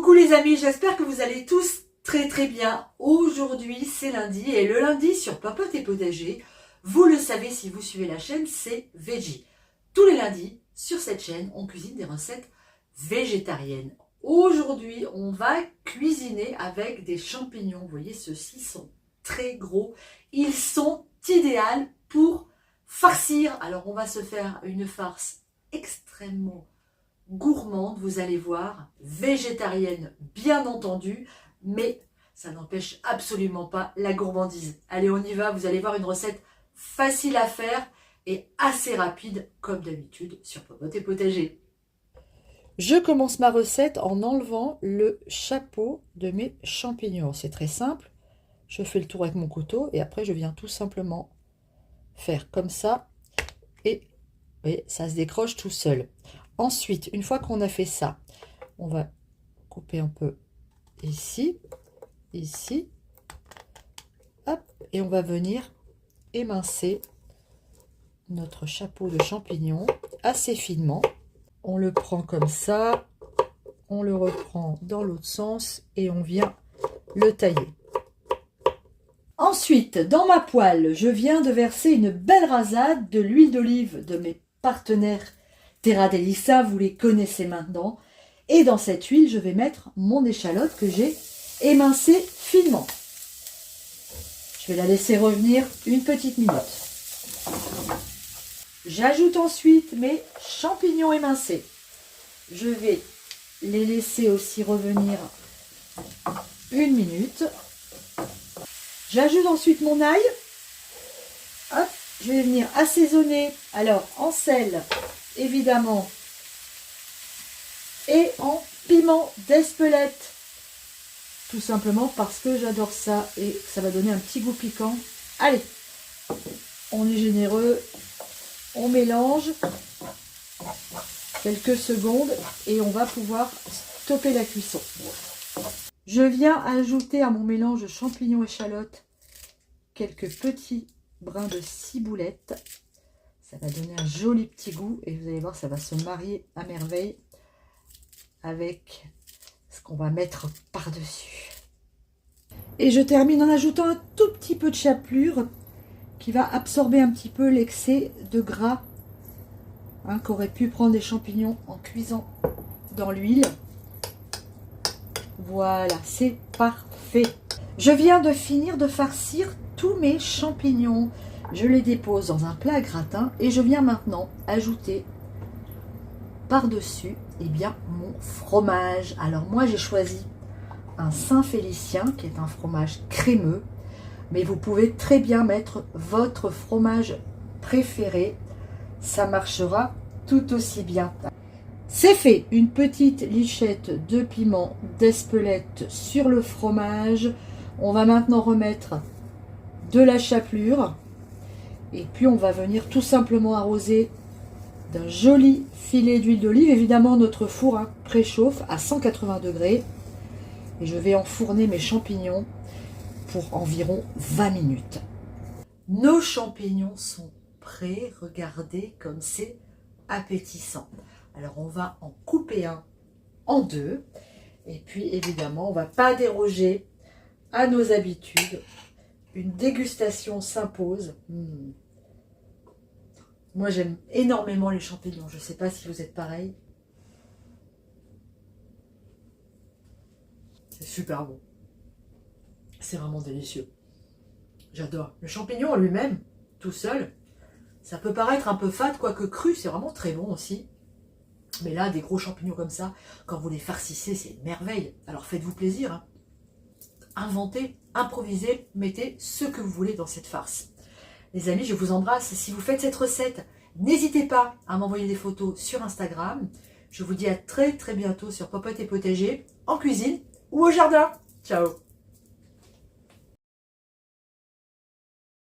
Coucou les amis, j'espère que vous allez tous très bien. Aujourd'hui c'est lundi et le lundi sur Papote et Potager, vous le savez si vous suivez la chaîne, c'est Veggie. Tous les lundis sur cette chaîne on cuisine des recettes végétariennes. Aujourd'hui on va cuisiner avec des champignons. Vous voyez, ceux-ci sont très gros, ils sont idéaux pour farcir. Alors on va se faire une farce extrêmement gourmande, vous allez voir, végétarienne bien entendu, mais ça n'empêche absolument pas la gourmandise. Allez, on y va, vous allez voir une recette facile à faire et assez rapide comme d'habitude sur Papote et Potager. Je commence ma recette en enlevant le chapeau de mes champignons. C'est très simple, je fais le tour avec mon couteau et après je viens tout simplement faire comme ça et ça se décroche tout seul. Ensuite, une fois qu'on a fait ça, on va couper un peu ici, ici, hop, et on va venir émincer notre chapeau de champignons assez finement. On le prend comme ça, on le reprend dans l'autre sens et on vient le tailler. Ensuite, dans ma poêle, je viens de verser une belle rasade de l'huile d'olive de mes partenaires Terra Delissa, vous les connaissez maintenant. Et dans cette huile, je vais mettre mon échalote que j'ai émincée finement. Je vais la laisser revenir une petite minute. J'ajoute ensuite mes champignons émincés. Je vais les laisser aussi revenir une minute. J'ajoute ensuite mon ail. Hop, je vais venir assaisonner. Alors, en sel, évidemment, et en piment d'Espelette, tout simplement parce que j'adore ça et ça va donner un petit goût piquant. Allez, on est généreux, on mélange quelques secondes et on va pouvoir stopper la cuisson. Je viens ajouter à mon mélange de champignons échalotes quelques petits brins de ciboulette. Ça va donner un joli petit goût et vous allez voir, ça va se marier à merveille avec ce qu'on va mettre par-dessus. Et je termine en ajoutant un tout petit peu de chapelure qui va absorber un petit peu l'excès de gras qu'auraient pu prendre les champignons en cuisant dans l'huile. Voilà, c'est parfait. Je viens de finir de farcir tous mes champignons. Je les dépose dans un plat à gratin et je viens maintenant ajouter par-dessus mon fromage. Alors moi j'ai choisi un Saint-Félicien qui est un fromage crémeux, mais vous pouvez très bien mettre votre fromage préféré, ça marchera tout aussi bien. C'est fait, une petite lichette de piment d'Espelette sur le fromage. On va maintenant remettre de la chapelure. Et puis on va venir tout simplement arroser d'un joli filet d'huile d'olive. Évidemment notre four préchauffe à 180 degrés. Et je vais enfourner mes champignons pour environ 20 minutes. Nos champignons sont prêts. Regardez comme c'est appétissant. Alors on va en couper un en deux. Et puis évidemment on ne va pas déroger à nos habitudes. Une dégustation s'impose. Moi, j'aime énormément les champignons. Je ne sais pas si vous êtes pareil. C'est super bon. C'est vraiment délicieux. J'adore. Le champignon en lui-même, tout seul, ça peut paraître un peu fade, quoique cru, c'est vraiment très bon aussi. Mais là, des gros champignons comme ça, quand vous les farcissez, c'est une merveille. Alors faites-vous plaisir. Inventez, improvisez, mettez ce que vous voulez dans cette farce. Les amis, je vous embrasse. Si vous faites cette recette, n'hésitez pas à m'envoyer des photos sur Instagram. Je vous dis à très bientôt sur Papote et Potager, en cuisine ou au jardin. Ciao!